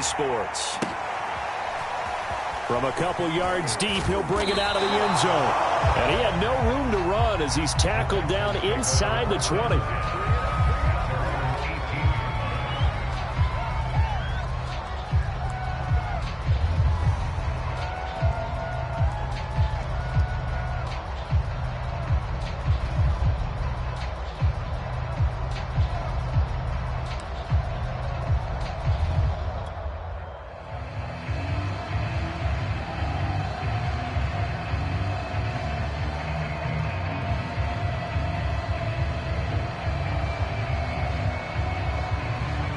EA Sports. From a couple yards deep, he'll bring it out of the end zone. And he had no room to run as he's tackled down inside the 20.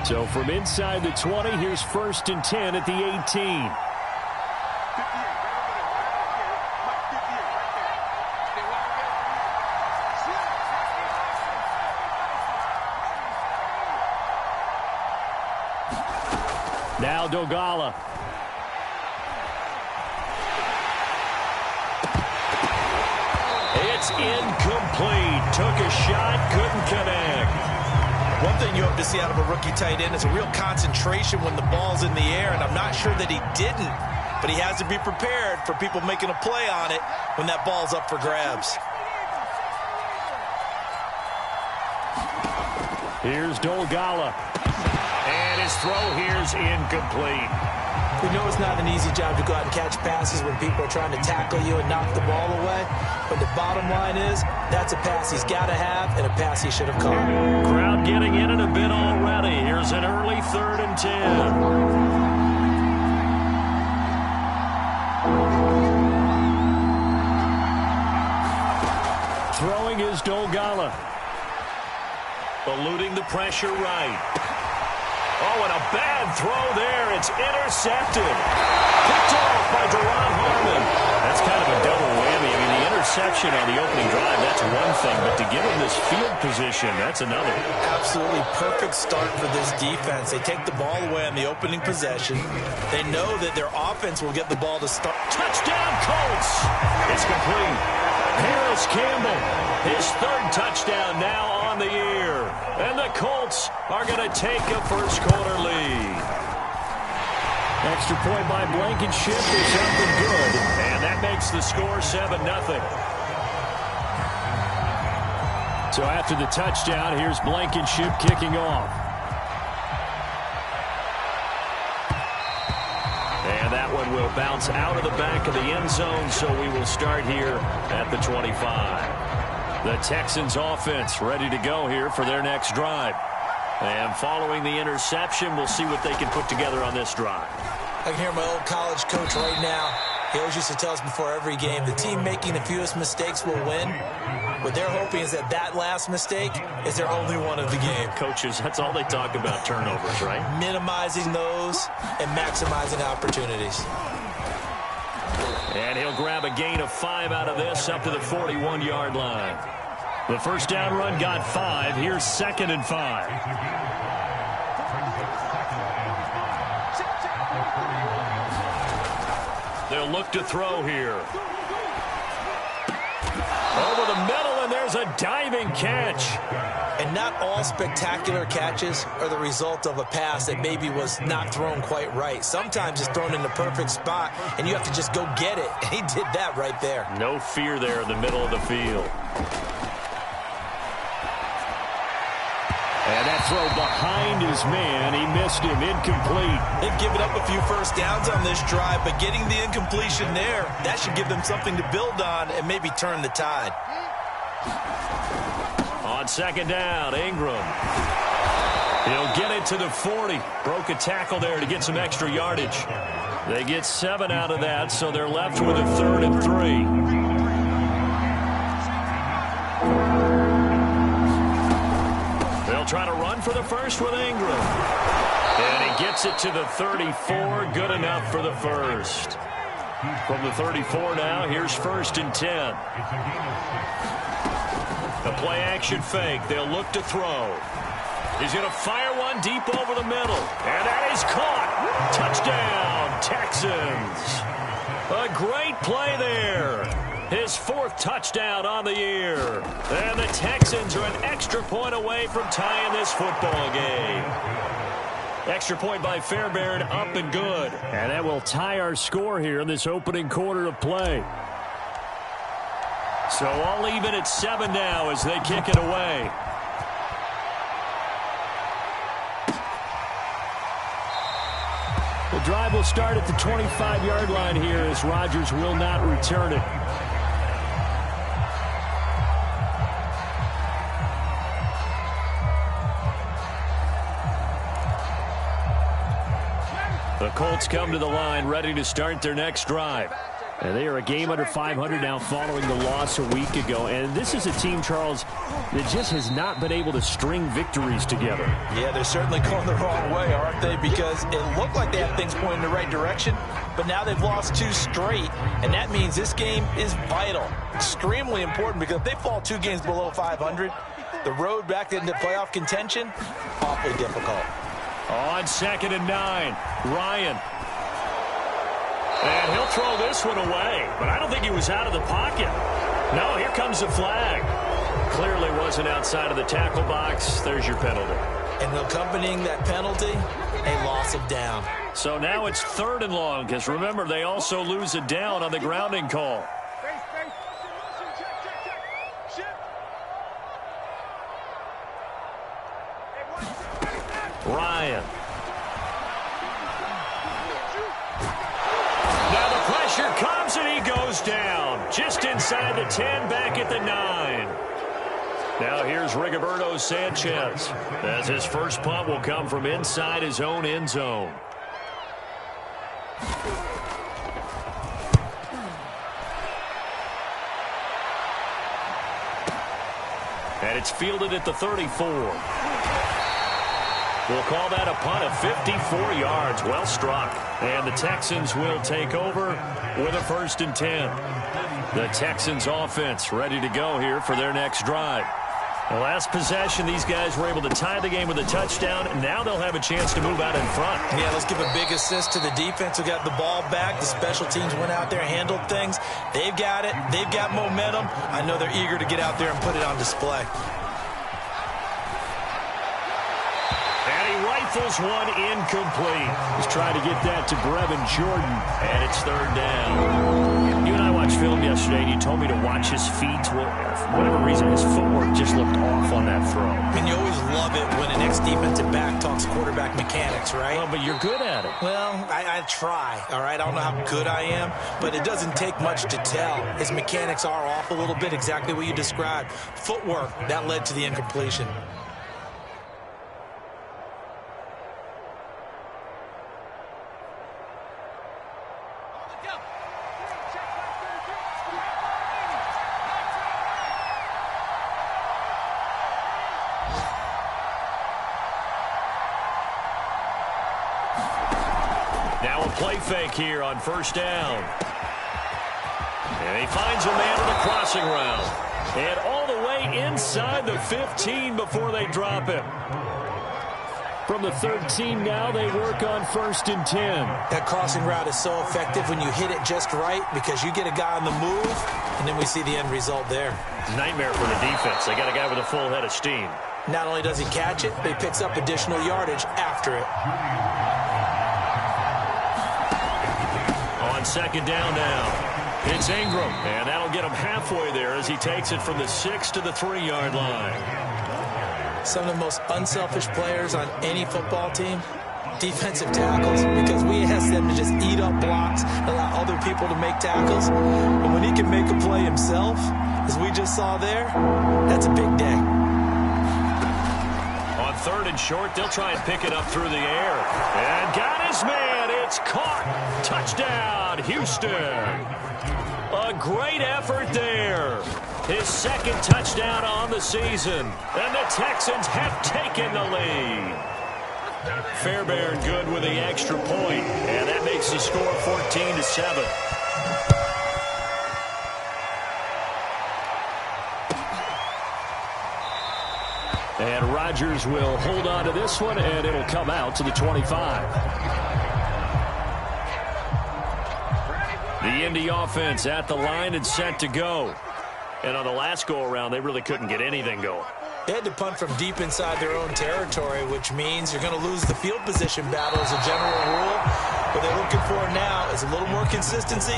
So from inside the 20, here's 1st and 10 at the 18. Now Dogala. It's incomplete. Took a shot, couldn't connect. One thing you hope to see out of a rookie tight end is a real concentration when the ball's in the air, and I'm not sure that he didn't, but he has to be prepared for people making a play on it when that ball's up for grabs. Here's Dogala. And his throw here's incomplete. We know it's not an easy job to go out and catch passes when people are trying to tackle you and knock the ball away. But the bottom line is, that's a pass he's got to have and a pass he should have caught. Crowd getting in it a bit already. Here's an early 3rd and 10. Throwing is Dogala. Eluding the pressure right. Oh, and a bad throw there. It's intercepted. Picked off by Deron Harmon. That's kind of a double whammy. I mean, the interception on the opening drive, that's one thing. But to give him this field position, that's another. Absolutely perfect start for this defense. They take the ball away on the opening possession. They know that their offense will get the ball to start. Touchdown, Colts. It's complete. Harris Campbell, his 3rd touchdown now on the year. And the Colts are going to take a first-quarter lead. Extra point by Blankenship is up and good. And that makes the score 7-0. So after the touchdown, here's Blankenship kicking off. And that one will bounce out of the back of the end zone, so we will start here at the 25. The Texans offense ready to go here for their next drive. And following the interception, we'll see what they can put together on this drive. I can hear my old college coach right now. He always used to tell us before every game, the team making the fewest mistakes will win. What they're hoping is that that last mistake is their only one of the game. Coaches, that's all they talk about, turnovers, right? Minimizing those and maximizing opportunities. And he'll grab a gain of 5 out of this up to the 41-yard line. The first down run got 5. Here's 2nd and 5. They'll look to throw here. Over the middle, and there's a diving catch. And not all spectacular catches are the result of a pass that maybe was not thrown quite right. Sometimes it's thrown in the perfect spot, and you have to just go get it. And he did that right there. No fear there in the middle of the field. And that throw behind his man, he missed him, incomplete. They've given up a few first downs on this drive, but getting the incompletion there, that should give them something to build on and maybe turn the tide. On 2nd down, Ingram. He'll get it to the 40. Broke a tackle there to get some extra yardage. They get 7 out of that, so they're left with a 3rd and 3. They'll try to run for the first with Ingram. And he gets it to the 34. Good enough for the first. From the 34 now, here's 1st and 10. The play action fake. They'll look to throw. He's going to fire one deep over the middle. And that is caught. Touchdown, Texans. A great play there. His 4th touchdown on the year. And the Texans are an extra point away from tying this football game. Extra point by Fairbairn, up and good. And that will tie our score here in this opening quarter of play. So all even at 7 now as they kick it away. The drive will start at the 25-yard line here as Rodgers will not return it. The Colts come to the line ready to start their next drive. And they are a game under 500 now following the loss a week ago. And this is a team, Charles, that just has not been able to string victories together. Yeah, they're certainly going the wrong way, aren't they? Because it looked like they had things pointing in the right direction, but now they've lost 2 straight. And that means this game is vital, extremely important, because if they fall 2 games below 500, the road back into playoff contention, awfully difficult. On 2nd and 9, Ryan. And he'll throw this one away, but I don't think he was out of the pocket. No, here comes the flag. Clearly wasn't outside of the tackle box. There's your penalty. And accompanying that penalty, a loss of down. So now it's 3rd and long, because remember, they also lose a down on the grounding call. Ryan. Now the pressure comes and he goes down. Just inside the 10, back at the 9. Now here's Rigoberto Sanchez, as his first punt will come from inside his own end zone. And it's fielded at the 34. We'll call that a punt of 54 yards. Well struck. And the Texans will take over with a 1st and 10. The Texans offense ready to go here for their next drive. The last possession, these guys were able to tie the game with a touchdown. Now they'll have a chance to move out in front. Yeah, let's give a big assist to the defense who got the ball back. The special teams went out there, handled things. They've got it. They've got momentum. I know they're eager to get out there and put it on display. Rifles one incomplete. He's trying to get that to Brevin Jordan, and it's 3rd down. You and I watched film yesterday, and you told me to watch his feet. For whatever reason, his footwork just looked off on that throw. And you always love it when an ex-defensive back talks quarterback mechanics, right? Well, but you're good at it. Well, I try, all right? I don't know how good I am, but it doesn't take much to tell. His mechanics are off a little bit, exactly what you described. Footwork, that led to the incompletion. Play fake here on 1st down. And he finds a man on the crossing route. And all the way inside the 15 before they drop him. From the 13 now, they work on 1st and 10. That crossing route is so effective when you hit it just right because you get a guy on the move, and then we see the end result there. Nightmare for the defense. They got a guy with a full head of steam. Not only does he catch it, but he picks up additional yardage after it. On 2nd down now, it's Ingram, and that'll get him halfway there as he takes it from the 6 to the 3-yard line. Some of the most unselfish players on any football team, defensive tackles, because we ask them to just eat up blocks, allow other people to make tackles. But when he can make a play himself, as we just saw there, that's a big day. On 3rd and short, they'll try and pick it up through the air. And got his man. It's caught. Touchdown, Houston. A great effort there. His 2nd touchdown on the season. And the Texans have taken the lead. Fairbairn good with the extra point. And that makes the score 14-7. And Rodgers will hold on to this one, and it'll come out to the 25. The Indy offense at the line and set to go. And on the last go-around, they really couldn't get anything going. They had to punt from deep inside their own territory, which means you're going to lose the field position battle as a general rule. What they're looking for now is a little more consistency,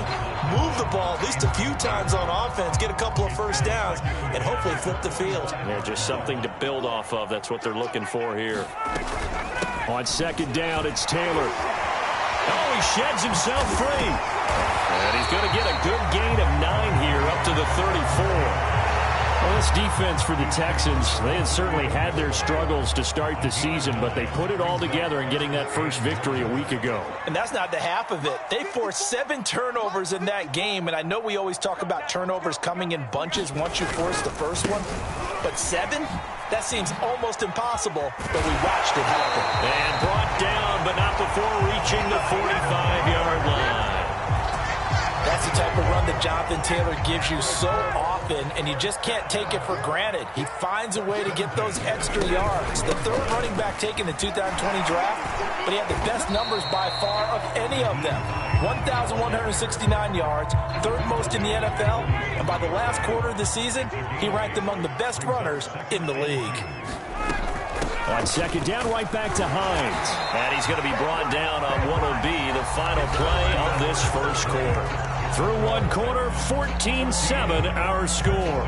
move the ball at least a few times on offense, get a couple of first downs, and hopefully flip the field. Yeah, just something to build off of. That's what they're looking for here. On second down, it's Taylor. Oh, he sheds himself free. And he's going to get a good gain of 9 here up to the 34. Well, this defense for the Texans, they had certainly had their struggles to start the season, but they put it all together in getting that first victory a week ago. And that's not the half of it. They forced 7 turnovers in that game, and I know we always talk about turnovers coming in bunches once you force the first one, but 7? That seems almost impossible, but we watched it happen. And brought down, but not before reaching the 45-yard line. That's the type of run that Jonathan Taylor gives you so often, and you just can't take it for granted. He finds a way to get those extra yards. The third running back taken in the 2020 draft, but he had the best numbers by far of any of them. 1,169 yards, third most in the NFL, and by the last quarter of the season, he ranked among the best runners in the league. On second down, right back to Hines. And he's going to be brought down on what will be the final play of this first quarter. Through one quarter, 14-7 our score.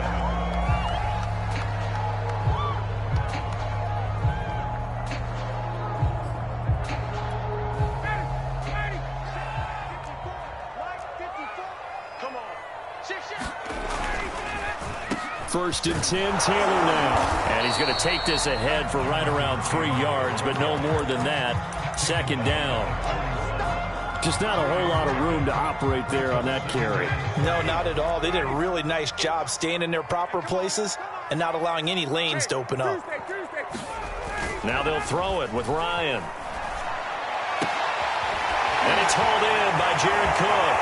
First and 10, Taylor now. And he's going to take this ahead for right around 3 yards, but no more than that. Second down. Just not a whole lot of room to operate there on that carry. No, not at all. They did a really nice job staying in their proper places and not allowing any lanes to open up. Now they'll throw it with Ryan. And it's hauled in by Jared Cook.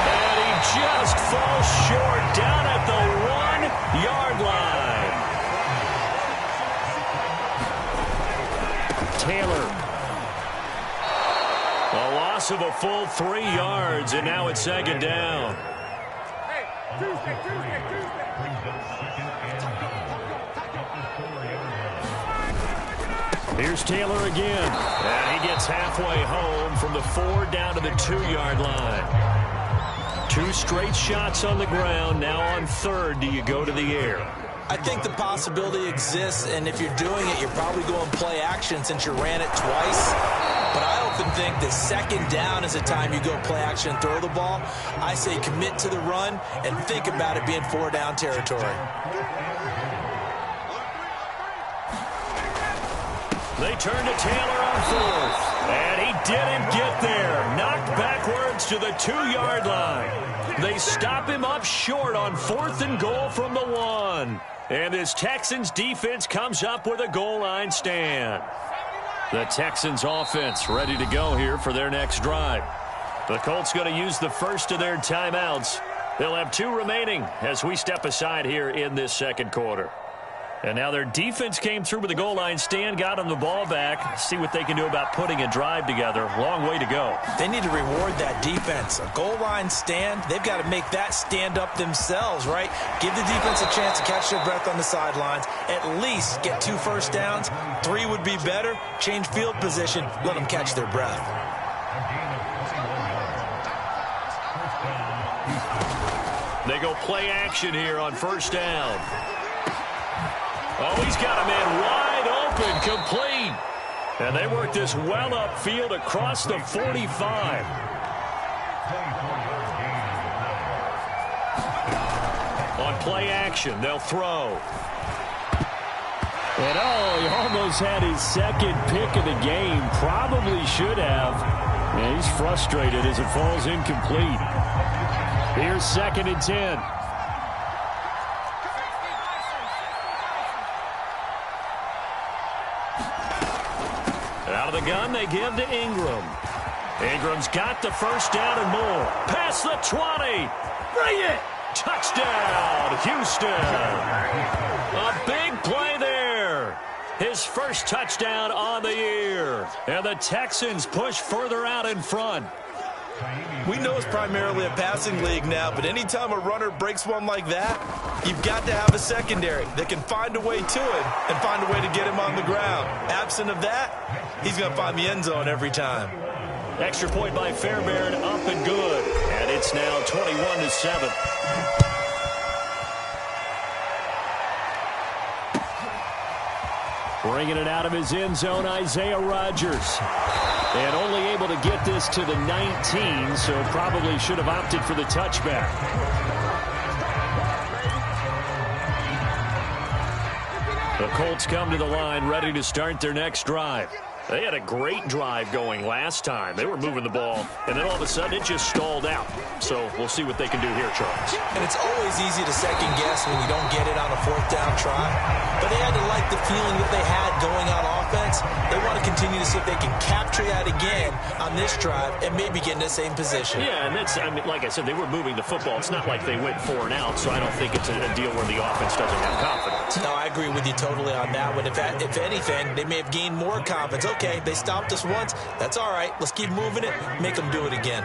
And he just falls short down at the 1-yard line. Taylor. A loss of a full 3 yards, and now it's second down. Here's Taylor again. And he gets halfway home from the 4 down to the 2-yard line. 2 straight shots on the ground. Now on third, do you go to the air? I think the possibility exists, and if you're doing it, you're probably going play action since you ran it twice. But I often think that second down is the time you go play action and throw the ball. I say commit to the run and think about it being 4-down territory. They turn to Taylor on fourth. And he didn't get there. Knocked backwards to the 2-yard line. They stop him up short on 4th and goal from the 1. And this Texans defense comes up with a goal line stand. The Texans offense ready to go here for their next drive. The Colts going to use the first of their timeouts. They'll have 2 remaining as we step aside here in this second quarter. And now their defense came through with the goal line stand, got them the ball back. See what they can do about putting a drive together. Long way to go. They need to reward that defense. A goal line stand, they've got to make that stand up themselves, right? Give the defense a chance to catch their breath on the sidelines. At least get 2 first downs. 3 would be better. Change field position. Let them catch their breath. They go play action here on first down. Oh, he's got a man wide open, complete. And they work this well upfield across the 45. On play action, they'll throw. And oh, he almost had his second pick of the game. Probably should have. And he's frustrated as it falls incomplete. Here's 2nd and 10. Out of the gun, they give to Ingram. Ingram's got the first down and more. Past the 20. Bring it! Touchdown, Houston. A big play there. His first touchdown on the year. And the Texans push further out in front. We know it's primarily a passing league now, but anytime a runner breaks one like that, you've got to have a secondary that can find a way to him and find a way to get him on the ground. Absent of that, he's going to find the end zone every time. Extra point by Fairbairn, up and good. And it's now 21-7. Bringing it out of his end zone, Isaiah Rodgers. And only able to get this to the 19, so probably should have opted for the touchback. The Colts come to the line, ready to start their next drive. They had a great drive going last time. They were moving the ball, and then all of a sudden it just stalled out. So we'll see what they can do here, Charles. And it's always easy to second guess when you don't get it on a fourth down try. But they had to like the feeling that they had going on offense. They want to continue to see if they can capture that again on this drive and maybe get in the same position. Yeah, and that's, I mean, like I said, they were moving the football. It's not like they went 4 and out, so I don't think it's a deal where the offense doesn't have confidence. No, I agree with you totally on that one. If anything, they may have gained more confidence. Okay, they stopped us once. That's all right. Let's keep moving it. Make them do it again.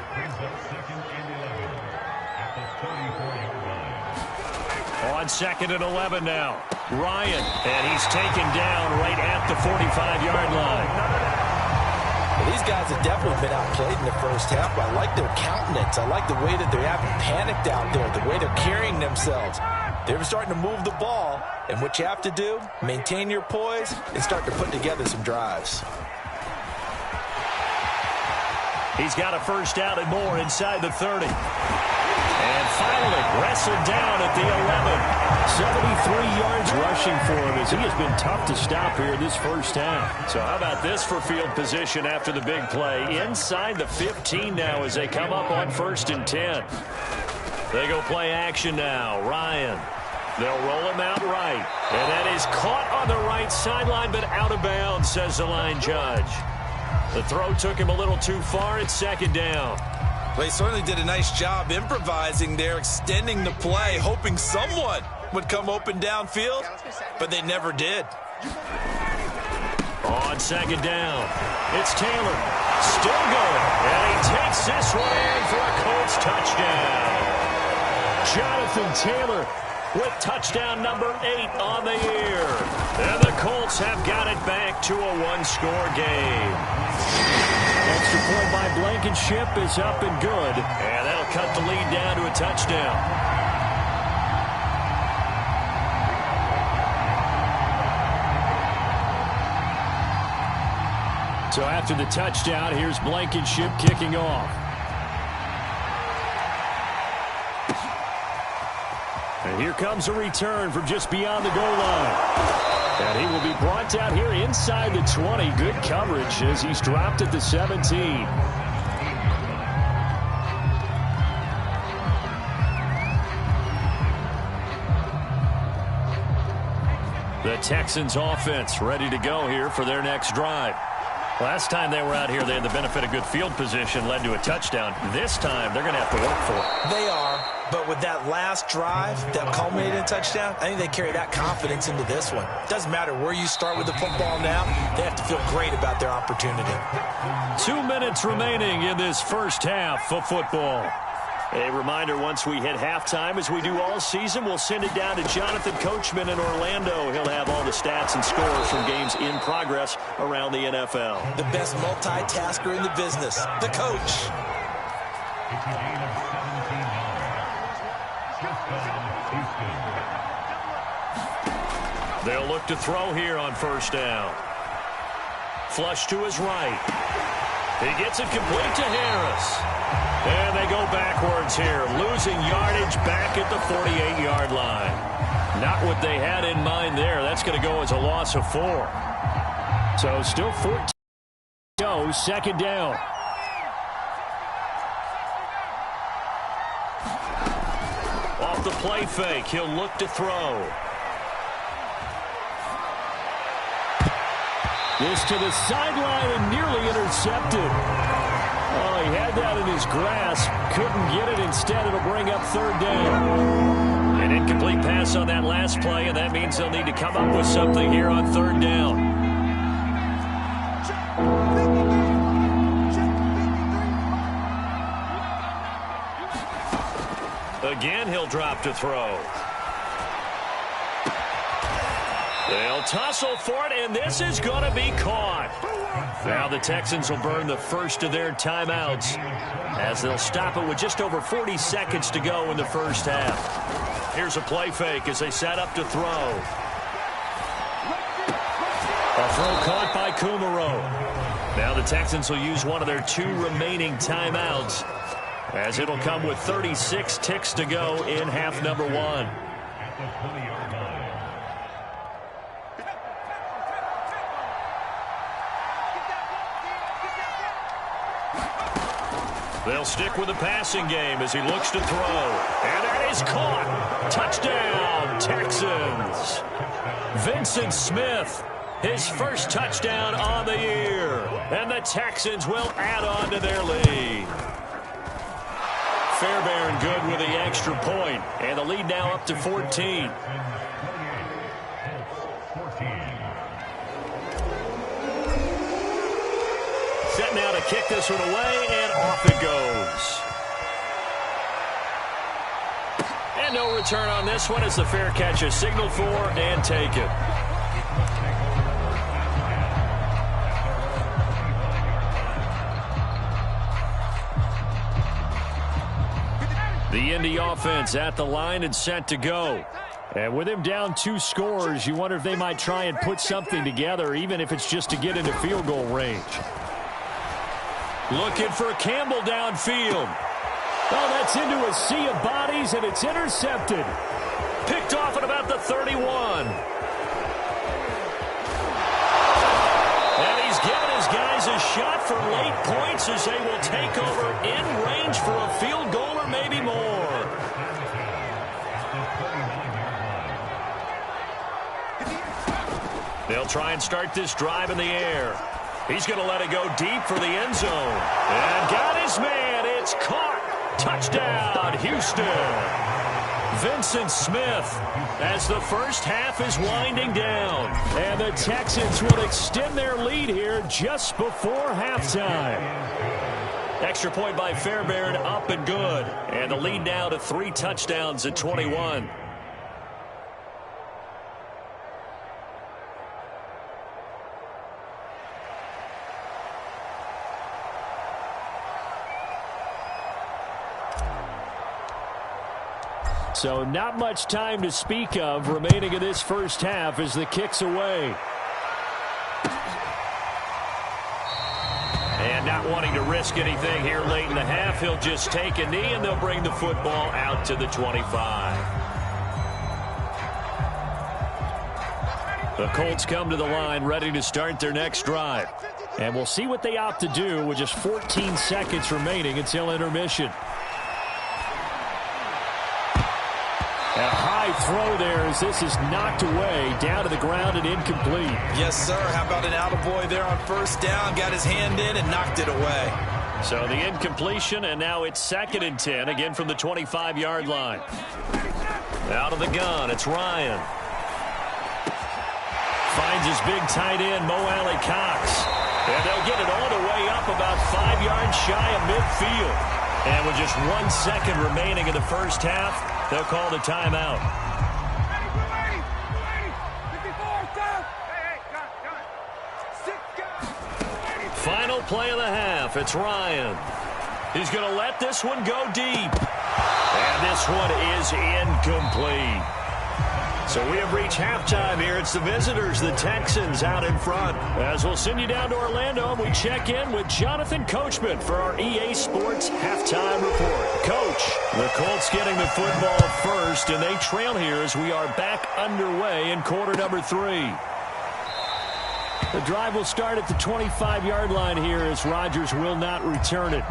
On 2nd and 11 now. Ryan, and he's taken down right at the 45-yard line. Well, these guys have definitely been outplayed in the first half, but I like their countenance. I like the way that they haven't panicked out there, the way they're carrying themselves. They're starting to move the ball, and what you have to do, maintain your poise and start to put together some drives. He's got a first down and more inside the 30. And finally, wrestled down at the 11. 73 yards rushing for him as he has been tough to stop here this first half. So how about this for field position after the big play? Inside the 15 now as they come up on 1st and 10. They go play action now. Ryan. They'll roll him out right. And that is caught on the right sideline, but out of bounds, says the line judge. The throw took him a little too far. It's 2nd down. Well, he certainly did a nice job improvising there, extending the play, hoping someone would come open downfield, but they never did. On 2nd down, it's Taylor. Still going, and he takes this one in for a Colts touchdown. Jonathan Taylor with touchdown number 8 on the year. And the Colts have got it back to a 1-score game. Extra point by Blankenship is up and good. And that'll cut the lead down to a touchdown. So after the touchdown, here's Blankenship kicking off. And here comes a return from just beyond the goal line. And he will be brought down here inside the 20. Good coverage as he's dropped at the 17. The Texans offense ready to go here for their next drive. Last time they were out here, they had the benefit of good field position, led to a touchdown. This time, they're going to have to work for it. They are, but with that last drive that culminated in a touchdown, I think they carry that confidence into this one. Doesn't matter where you start with the football now, they have to feel great about their opportunity. 2 minutes remaining in this first half of football. A reminder, once we hit halftime, as we do all season, we'll send it down to Jonathan Coachman in Orlando. He'll have all the stats and scores from games in progress around the NFL. The best multitasker in the business, the coach. They'll look to throw here on 1st down. Flush to his right. He gets it complete to Harris. And they go backwards here, losing yardage back at the 48-yard line. Not what they had in mind there. That's going to go as a loss of 4. So still 14 to go, 2nd down. Off the play fake, he'll look to throw. This to the sideline and nearly intercepted. Oh, he had that in his grasp. Couldn't get it. Instead, it'll bring up 3rd down. An incomplete pass on that last play, and that means they'll need to come up with something here on 3rd down. Again, he'll drop to throw. They'll tussle for it, and this is going to be caught. Now the Texans will burn the first of their timeouts as they'll stop it with just over 40 seconds to go in the first half. Here's a play fake as they set up to throw. A throw caught by Kumaro. Now the Texans will use one of their 2 remaining timeouts as it'll come with 36 ticks to go in half number 1. They'll stick with the passing game as he looks to throw. And that is caught. Touchdown, Texans. Vincent Smith, his first touchdown on the year. And the Texans will add on to their lead. Fairbairn good with the extra point. And the lead now up to 14. Set now to kick this one away, and off it goes. And no return on this one as the fair catch is signaled for and taken. The Indy offense at the line and set to go. And with him down 2 scores, you wonder if they might try and put something together, even if it's just to get into field goal range. Looking for Campbell downfield. Oh, that's into a sea of bodies, and it's intercepted. Picked off at about the 31. And he's given his guys a shot for late points as they will take over in range for a field goal or maybe more. They'll try and start this drive in the air. He's going to let it go deep for the end zone. And got his man. It's caught. Touchdown, Houston. Vincent Smith as the first half is winding down. And the Texans will extend their lead here just before halftime. Extra point by Fairbairn, up and good. And the lead now to 3 touchdowns at 21. So not much time to speak of remaining in this first half as the kick's away. And not wanting to risk anything here late in the half, he'll just take a knee and they'll bring the football out to the 25. The Colts come to the line ready to start their next drive. And we'll see what they opt to do with just 14 seconds remaining until intermission. A high throw there as this is knocked away, down to the ground and incomplete. Yes, sir. How about an attaboy there on first down? Got his hand in and knocked it away. So the incompletion, and now it's 2nd and 10, again from the 25-yard line. Out of the gun, it's Ryan. Finds his big tight end, Mo Alley Cox. And they'll get it all the way up about 5 yards shy of midfield. And with just 1 second remaining in the first half, they'll call the timeout. Final play of the half. It's Ryan. He's going to let this one go deep. And this one is incomplete. So we have reached halftime here. It's the visitors, the Texans, out in front. As we'll send you down to Orlando, and we check in with Jonathan Coachman for our EA Sports Halftime Report. Coach, the Colts getting the football first, and they trail here as we are back underway in quarter number 3. The drive will start at the 25-yard line here as Rodgers will not return it.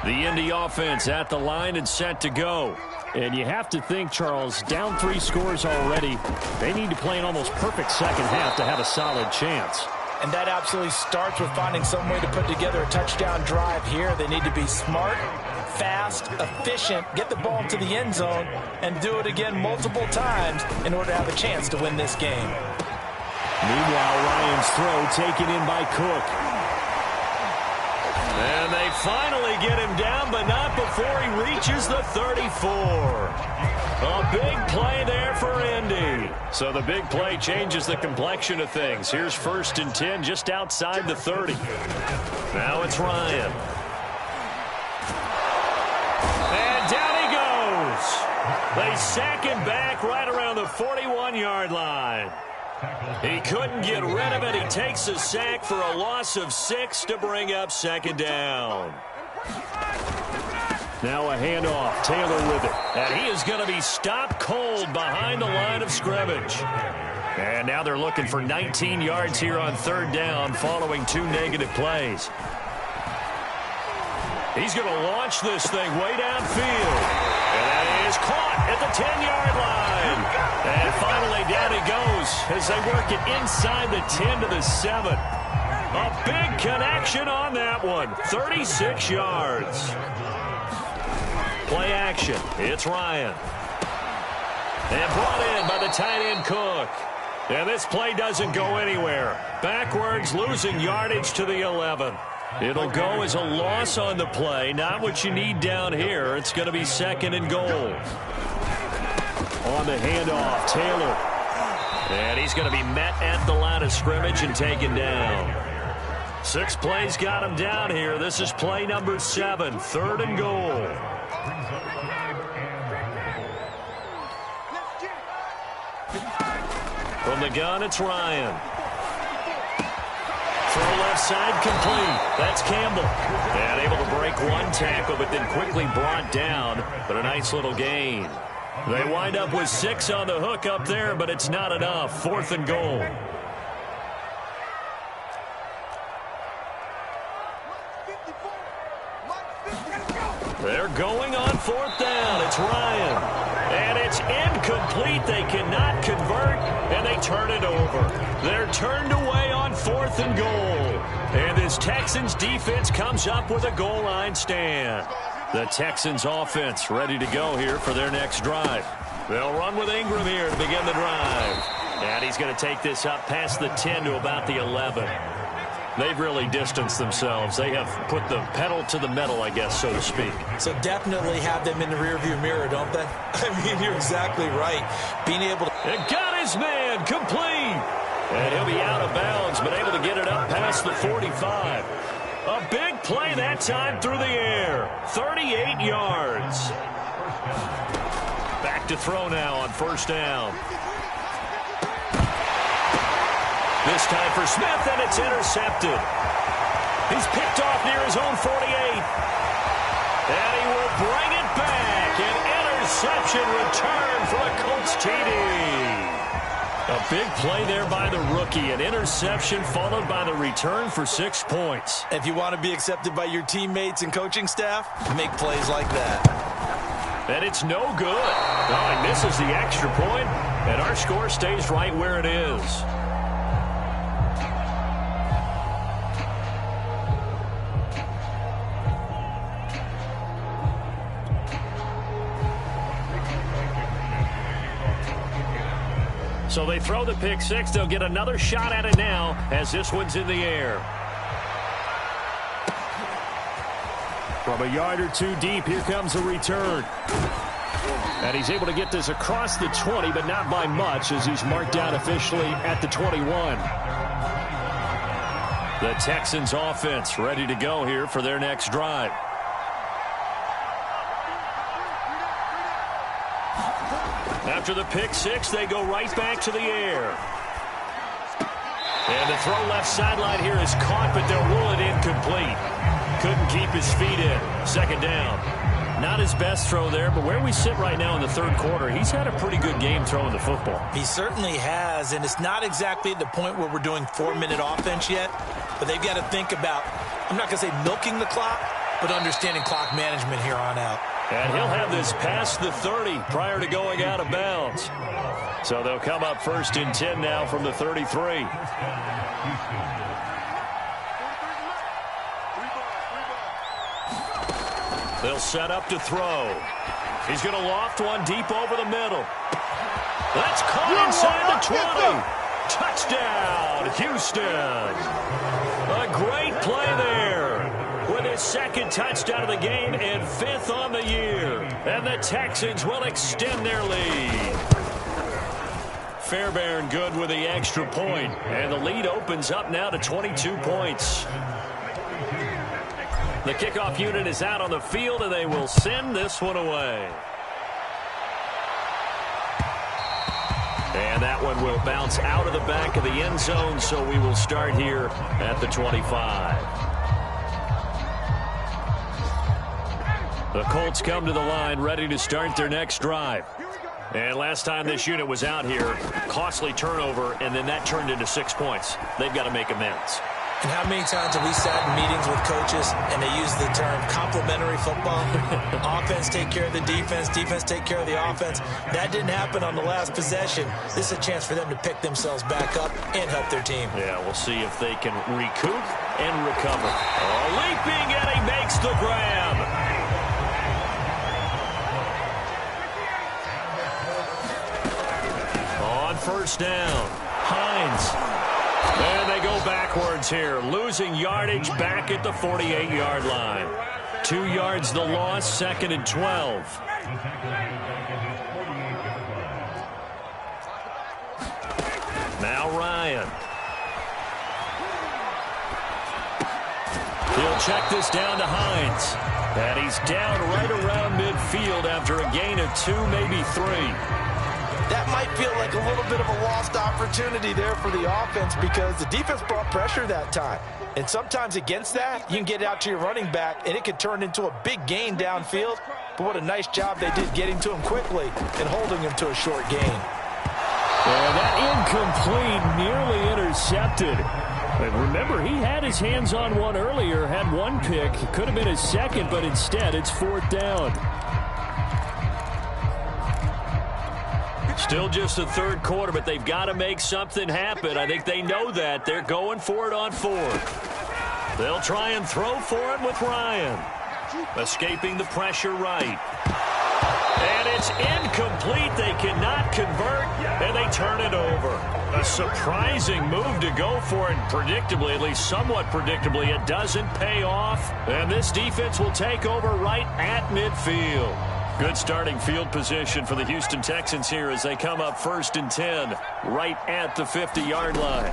The Indy offense at the line and set to go. And you have to think, Charles, down 3 scores already. They need to play an almost perfect second half to have a solid chance. And that absolutely starts with finding some way to put together a touchdown drive here. They need to be smart, fast, efficient, get the ball to the end zone, and do it again multiple times in order to have a chance to win this game. Meanwhile, Ryan's throw taken in by Cook. And they finally get him down, but not before he reaches the 34. A big play there for Indy. So the big play changes the complexion of things. Here's 1st and 10 just outside the 30. Now it's Ryan. And down he goes. They sack him back right around the 41-yard line. He couldn't get rid of it. He takes a sack for a loss of 6 to bring up 2nd down. Now a handoff. Taylor with it. And he is going to be stopped cold behind the line of scrimmage. And now they're looking for 19 yards here on 3rd down following 2 negative plays. He's going to launch this thing way downfield. And he is caught at the 10-yard line. And finally down he goes as they work it inside the 10 to the 7. A big connection on that one. 36 yards. Play action. It's Ryan. And brought in by the tight end Cook. And this play doesn't go anywhere. Backwards, losing yardage to the 11. It'll go as a loss on the play. Not what you need down here. It's going to be 2nd and goal. On the handoff, Taylor. And he's going to be met at the line of scrimmage and taken down. 6 plays got him down here. This is play number 7, 3rd and goal. From the gun, it's Ryan. Throw left side complete. That's Campbell. And able to break 1 tackle, but then quickly brought down. But a nice little gain. They wind up with 6 on the hook up there, but it's not enough. 4th and goal. They're going on 4th down. It's Ryan. And it's incomplete. They cannot convert, and they turn it over. They're turned away on 4th and goal. And this Texans defense comes up with a goal line stand. The Texans offense ready to go here for their next drive. They'll run with Ingram here to begin the drive. And he's going to take this up past the 10 to about the 11. They've really distanced themselves. They have put the pedal to the metal, I guess, so to speak. So definitely have them in the rearview mirror, don't they? I mean, you're exactly right. Being able to... And got his man complete. And he'll be out of bounds, but able to get it up past the 45. A big play that time through the air. 38 yards. Back to throw now on 1st down. This time for Smith, and it's intercepted. He's picked off near his own 48. And he will bring it back. An interception return for a Colts TD. A big play there by the rookie. An interception followed by the return for 6 points. If you want to be accepted by your teammates and coaching staff, make plays like that. And it's no good. Oh, he misses the extra point, and our score stays right where it is. So they throw the pick 6. They'll get another shot at it now as this one's in the air. From a yard or 2 deep, here comes a return. And he's able to get this across the 20, but not by much as he's marked down officially at the 21. The Texans offense ready to go here for their next drive. After the pick 6, they go right back to the air. And the throw left sideline here is caught, but they'll rule it incomplete. Couldn't keep his feet in. 2nd down. Not his best throw there, but where we sit right now in the 3rd quarter, he's had a pretty good game throwing the football. He certainly has, and it's not exactly at the point where we're doing 4-minute offense yet, but they've got to think about, I'm not going to say milking the clock, but understanding clock management here on out. And he'll have this past the 30 prior to going out of bounds. So they'll come up 1st and 10 now from the 33. They'll set up to throw. He's going to loft one deep over the middle. That's caught inside the 20. Touchdown, Houston. A great play there. With his second touchdown of the game and 5th on the year. And the Texans will extend their lead. Fairbairn good with the extra point, and the lead opens up now to 22 points. The kickoff unit is out on the field, and they will send this one away. And that one will bounce out of the back of the end zone, so we will start here at the 25. The Colts come to the line ready to start their next drive. And last time this unit was out here, costly turnover, and then that turned into 6 points. They've got to make amends. And how many times have we sat in meetings with coaches and they use the term complementary football? Offense take care of the defense, defense take care of the offense. That didn't happen on the last possession. This is a chance for them to pick themselves back up and help their team. Yeah, we'll see if they can recoup and recover. Oh, leaping, and he makes the grab. On first down, Hines. And they go backwards here, losing yardage back at the 48-yard line. 2 yards the loss, 2nd and 12. Now Ryan. He'll check this down to Hines. And he's down right around midfield after a gain of 2, maybe 3. That might feel like a little bit of a lost opportunity there for the offense because the defense brought pressure that time. And sometimes against that, you can get it out to your running back, and it could turn into a big gain downfield. But what a nice job they did getting to him quickly and holding him to a short gain. And that incomplete, nearly intercepted. And remember, he had his hands on one earlier, had one pick. It could have been his second, but instead it's 4th down. Still just the 3rd quarter, but they've got to make something happen. I think they know that. They're going for it on 4th. They'll try and throw for it with Ryan. Escaping the pressure right. And it's incomplete. They cannot convert, and they turn it over. A surprising move to go for it. Predictably, at least somewhat predictably, it doesn't pay off. And this defense will take over right at midfield. Good starting field position for the Houston Texans here as they come up 1st and 10 right at the 50-yard line.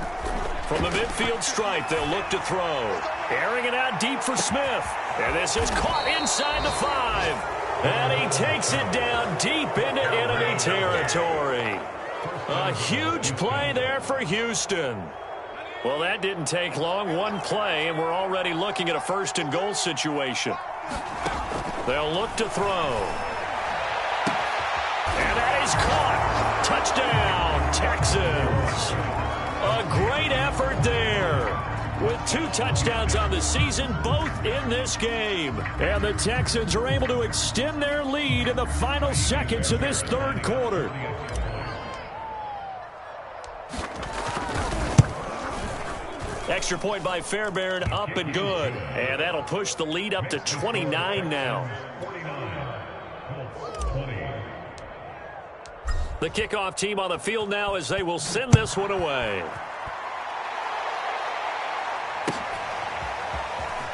From the midfield stripe, they'll look to throw. Airing it out deep for Smith. And this is caught inside the 5. And he takes it down deep into enemy territory. A huge play there for Houston. Well, that didn't take long. One play, and we're already looking at a 1st and goal situation. They'll look to throw. And that is caught. Touchdown, Texans. A great effort there. With 2 touchdowns on the season, both in this game. And the Texans are able to extend their lead in the final seconds of this 3rd quarter. Extra point by Fairbairn, up and good. And that'll push the lead up to 29 now. The kickoff team on the field now as they will send this one away.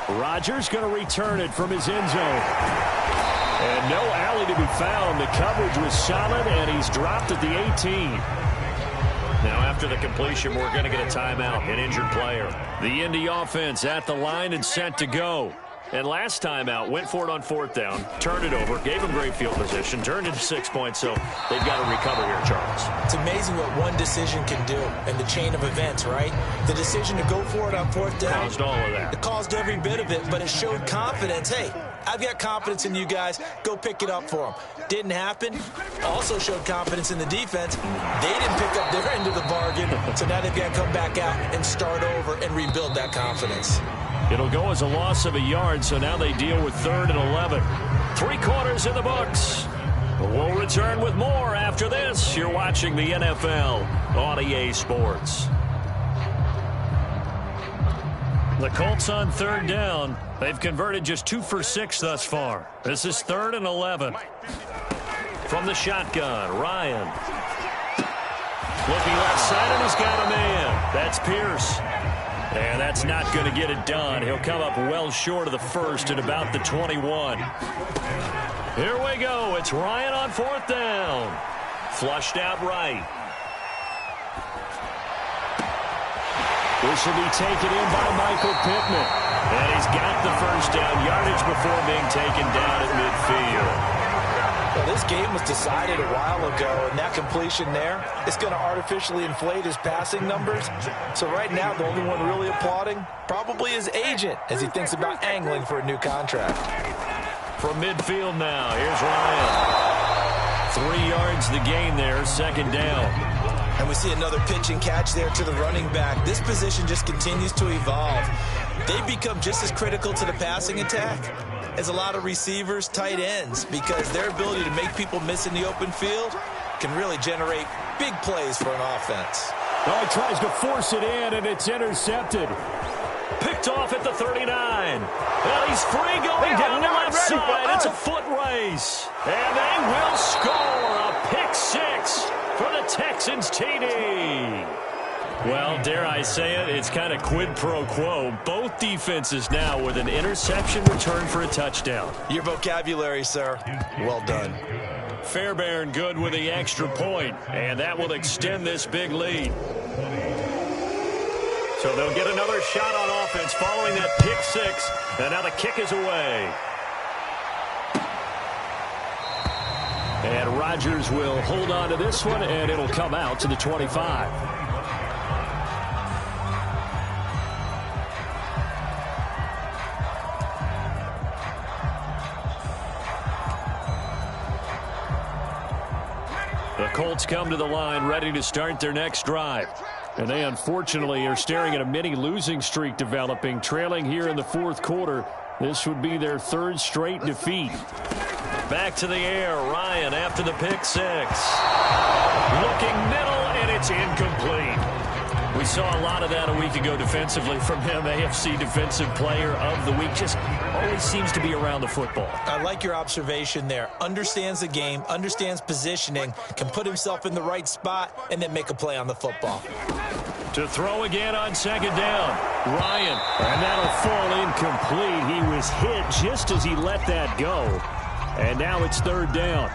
Rodgers going to return it from his end zone. And no alley to be found. The coverage was solid, and he's dropped at the 18. Now after the completion, we're going to get a timeout, an injured player. The Indy offense at the line and set to go. And last time out, went for it on 4th down, turned it over, gave him great field position, turned into 6 points, so they've got to recover here, Charles. It's amazing what one decision can do in the chain of events, right? The decision to go for it on 4th down. Caused all of that. It caused every bit of it, but it showed confidence. Hey, I've got confidence in you guys. Go pick it up for them. Didn't happen. Also showed confidence in the defense. They didn't pick up their end of the bargain, so now they've got to come back out and start over and rebuild that confidence. It'll go as a loss of a yard, so now they deal with 3rd and 11. 3 quarters in the books. We'll return with more after this. You're watching the NFL on EA Sports. The Colts on 3rd down. They've converted just 2 for 6 thus far. This is 3rd and 11. From the shotgun, Ryan. Looking left side, and he's got a man. That's Pierce. And that's not going to get it done. He'll come up well short of the first at about the 21. Here we go. It's Ryan on 4th down. Flushed out right. This will be taken in by Michael Pittman. And he's got the first down yardage before being taken down at midfield. Well, this game was decided a while ago, and that completion there is going to artificially inflate his passing numbers. So right now, the only one really applauding probably his agent as he thinks about angling for a new contract. From midfield now, here's Ryan. 3 yards the gain there, 2nd down. And we see another pitch and catch there to the running back. This position just continues to evolve. They become just as critical to the passing attack as a lot of receivers, tight ends, because their ability to make people miss in the open field can really generate big plays for an offense. Oh, he tries to force it in, and it's intercepted. Picked off at the 39. And he's free going down the left side. It's a foot race. And they will score a pick 6 for the Texans TD. Well, dare I say it, it's kind of quid pro quo. Both defenses now with an interception return for a touchdown. Your vocabulary, sir. Well done. Fairbairn good with the extra point, and that will extend this big lead. So they'll get another shot on offense following that pick 6, and now the kick is away. And Rodgers will hold on to this one, and it'll come out to the 25. The Colts come to the line ready to start their next drive. And they unfortunately are staring at a mini losing streak developing, trailing here in the 4th quarter. This would be their 3rd straight defeat. Back to the air, Ryan after the pick 6. Looking middle, and it's incomplete. We saw a lot of that a week ago defensively from him. AFC Defensive Player of the Week. Just always seems to be around the football. I like your observation there. Understands the game, understands positioning, can put himself in the right spot, and then make a play on the football. To throw again on 2nd down. Ryan, and that'll fall incomplete. He was hit just as he let that go. And now it's 3rd down.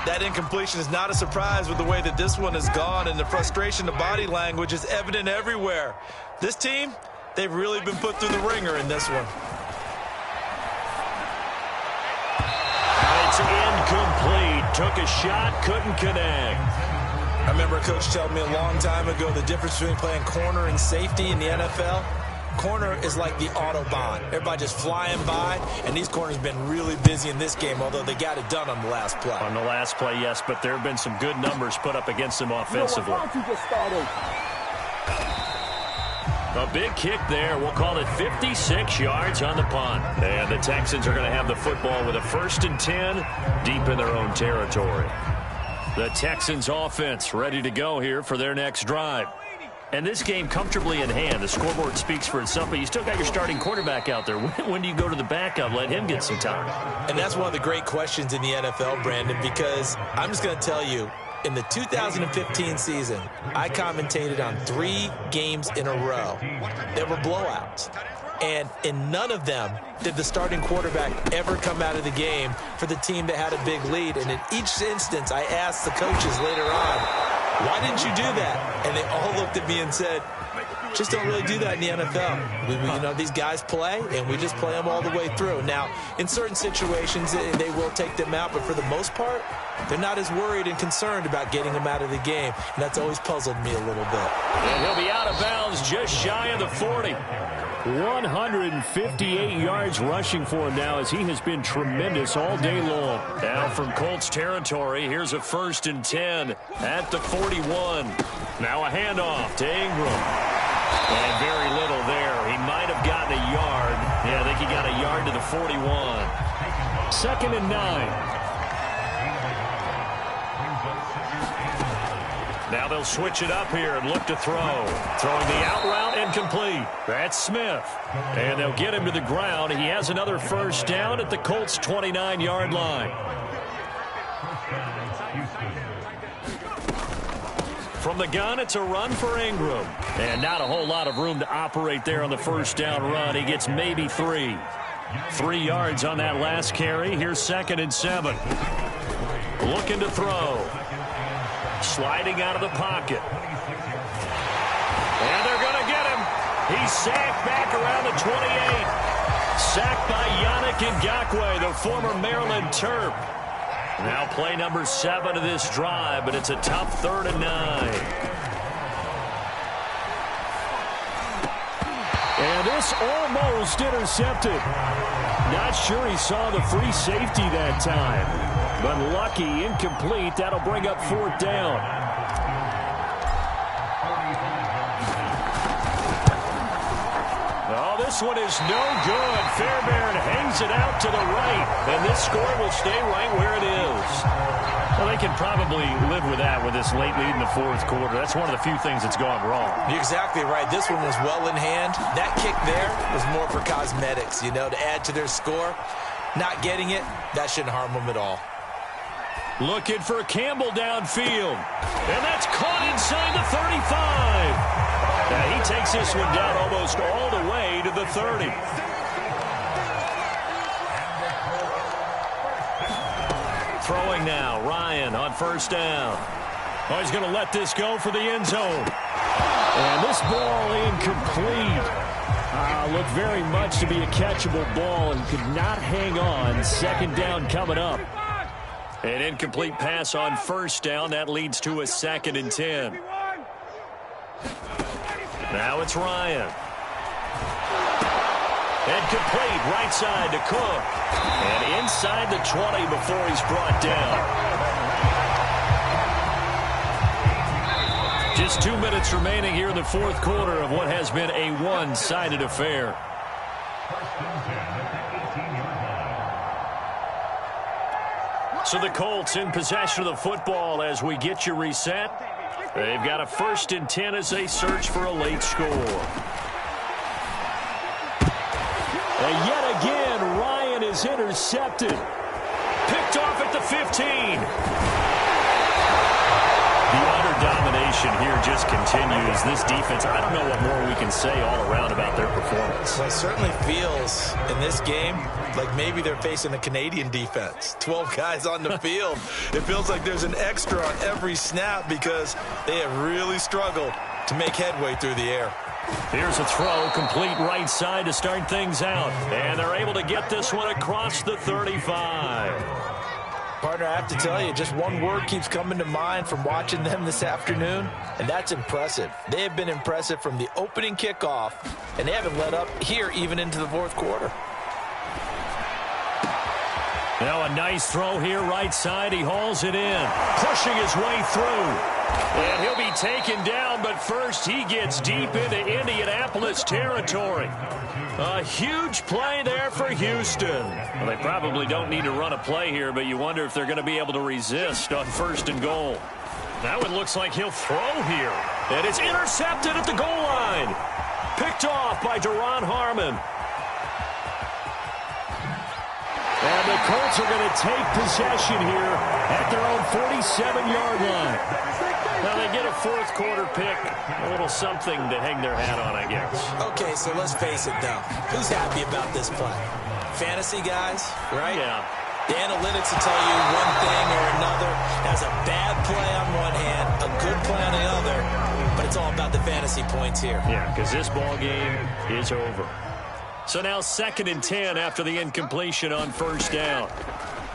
That incompletion is not a surprise with the way that this one has gone, and the frustration, the body language is evident everywhere. This team, they've really been put through the ringer in this one. It's incomplete. Took a shot, couldn't connect. I remember a coach telling me a long time ago the difference between playing corner and safety in the NFL. Corner is like the Autobahn. Everybody just flying by, and these corners have been really busy in this game, although they got it done on the last play. On the last play, yes, but there have been some good numbers put up against them offensively. A big kick there. We'll call it 56 yards on the punt. And the Texans are going to have the football with a 1st and 10 deep in their own territory. The Texans offense ready to go here for their next drive. And this game comfortably in hand. The scoreboard speaks for itself, but you still got your starting quarterback out there. When do you go to the backup? Let him get some time. And that's one of the great questions in the NFL, Brandon, because I'm just going to tell you, in the 2015 season, I commentated on 3 games in a row. There were blowouts. And in none of them did the starting quarterback ever come out of the game for the team that had a big lead. And in each instance, I asked the coaches later on, why didn't you do that? And they all looked at me and said, just don't really do that in the NFL. You know, these guys play, and we just play them all the way through. Now, in certain situations, they will take them out, but for the most part, they're not as worried and concerned about getting them out of the game, and that's always puzzled me a little bit. And he'll be out of bounds just shy of the 40. 158 yards rushing for him now as he has been tremendous all day long. Now from Colts territory, here's a 1st and 10 at the 41. Now a handoff to Ingram. And very little there. He might have gotten a yard. Yeah, I think he got a yard to the 41. 2nd and 9. Now they'll switch it up here and look to throw. Throwing the out route incomplete. That's Smith. And they'll get him to the ground. He has another 1st down at the Colts' 29-yard line. From the gun, it's a run for Ingram. And not a whole lot of room to operate there on the first down run. He gets maybe 3. 3 yards on that last carry. Here's 2nd and 7. Looking to throw. Sliding out of the pocket. And they're going to get him. He's sacked back around the 28. Sacked by Yannick Ngakoue, the former Maryland Terp. Now play number 7 of this drive, but it's a tough 3rd and 9. And this almost intercepted. Not sure he saw the free safety that time. But lucky, incomplete. That'll bring up 4th down. Oh, this one is no good. Fairbairn hangs it out to the right. And this score will stay right where it is. Well, they can probably live with that with this late lead in the 4th quarter. That's one of the few things that's gone wrong. You're exactly right. This one was well in hand. That kick there was more for cosmetics, you know, to add to their score. Not getting it, that shouldn't harm them at all. Looking for Campbell downfield. And that's caught inside the 35. Now he takes this one down almost all the way to the 30. Throwing now, Ryan on 1st down. Oh, he's going to let this go for the end zone. And this ball incomplete. Looked very much to be a catchable ball and could not hang on. 2nd down coming up. An incomplete pass on 1st down. That leads to a 2nd and 10. Now it's Ryan. And complete, right side to Cook. And inside the 20 before he's brought down. Just 2 minutes remaining here in the 4th quarter of what has been a one-sided affair. So the Colts in possession of the football as we get you reset. They've got a 1st and 10 as they search for a late score. And yet again, Ryan is intercepted. Picked off at the 15. The utter domination here just continues. This defense, I don't know what more we can say all around about their performance. Well, it certainly feels in this game like maybe they're facing a Canadian defense. 12 guys on the field. It feels like there's an extra on every snap because they have really struggled to make headway through the air. Here's a throw, complete right side to start things out. And they're able to get this one across the 35. Partner, I have to tell you, just one word keeps coming to mind from watching them this afternoon, and that's impressive. They have been impressive from the opening kickoff, and they haven't let up here even into the 4th quarter. Now a nice throw here, right side. He hauls it in, pushing his way through. And he'll be taken down, but first he gets deep into Indianapolis territory. A huge play there for Houston. Well, they probably don't need to run a play here, but you wonder if they're going to be able to resist on 1st and goal. Now it looks like he'll throw here. And it's intercepted at the goal line. Picked off by Deron Harmon. And the Colts are going to take possession here at their own 47-yard line. Now they get a 4th quarter pick, a little something to hang their hat on, I guess. Okay, so let's face it, though. Who's happy about this play? Fantasy guys, right? Yeah. The analytics will tell you one thing or another. That's a bad play on one hand, a good play on the other, but it's all about the fantasy points here. Yeah, because this ball game is over. So now 2nd and 10 after the incompletion on 1st down.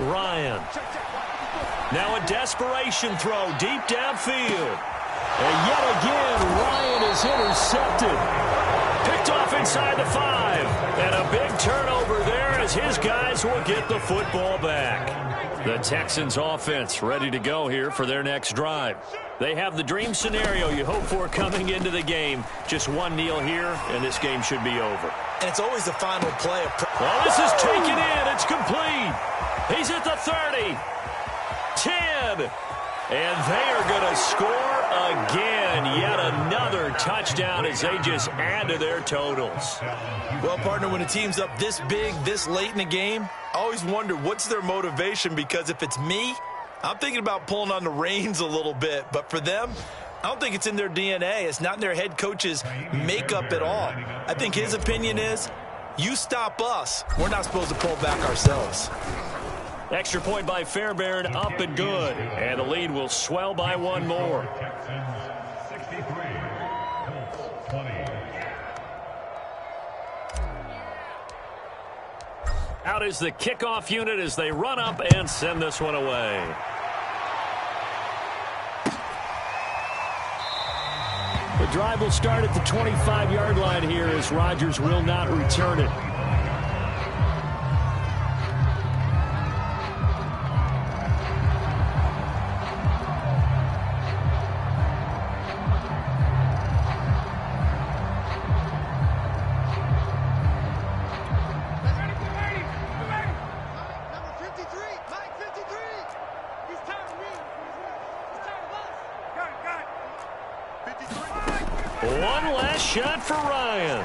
Ryan. Now a desperation throw deep downfield. And yet again, Ryan is intercepted. Picked off inside the 5. And a big turnover there as his guys will get the football back. The Texans offense ready to go here for their next drive. They have the dream scenario you hope for coming into the game. Just one kneel here, and this game should be over. And it's always the final play. Well, this is taken in. It's complete. He's at the 30. 10. And they are going to score again. Yet another touchdown as they just add to their totals. Well, partner, when a team's up this big, this late in the game, I always wonder what's their motivation, because if it's me, I'm thinking about pulling on the reins a little bit. But for them, I don't think it's in their DNA. It's not in their head coach's makeup at all. I think his opinion is, you stop us, we're not supposed to pull back ourselves. Extra point by Fairbairn, up and good. And the lead will swell by one more. Out is the kickoff unit as they run up and send this one away. The drive will start at the 25-yard line here as Rodgers will not return it. One last shot for Ryan.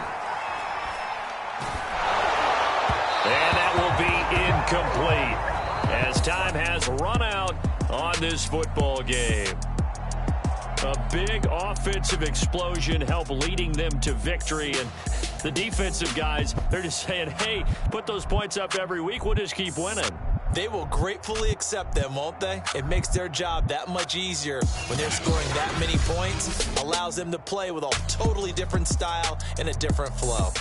And that will be incomplete as time has run out on this football game. A big offensive explosion helped leading them to victory. And the defensive guys, they're just saying, hey, put those points up every week. We'll just keep winning. They will gratefully accept them, won't they? It makes their job that much easier when they're scoring that many points. Allows them to play with a totally different style and a different flow.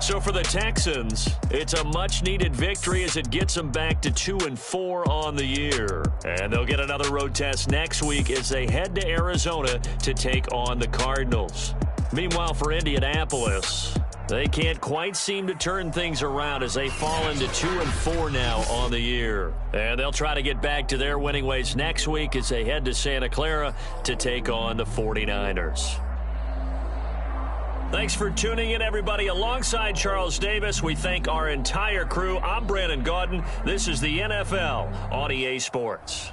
So for the Texans, it's a much-needed victory as it gets them back to 2-4 on the year. And they'll get another road test next week as they head to Arizona to take on the Cardinals. Meanwhile, for Indianapolis, they can't quite seem to turn things around as they fall into 2-4 now on the year. And they'll try to get back to their winning ways next week as they head to Santa Clara to take on the 49ers. Thanks for tuning in, everybody. Alongside Charles Davis, we thank our entire crew. I'm Brandon Gaudin. This is the NFL on EA Sports.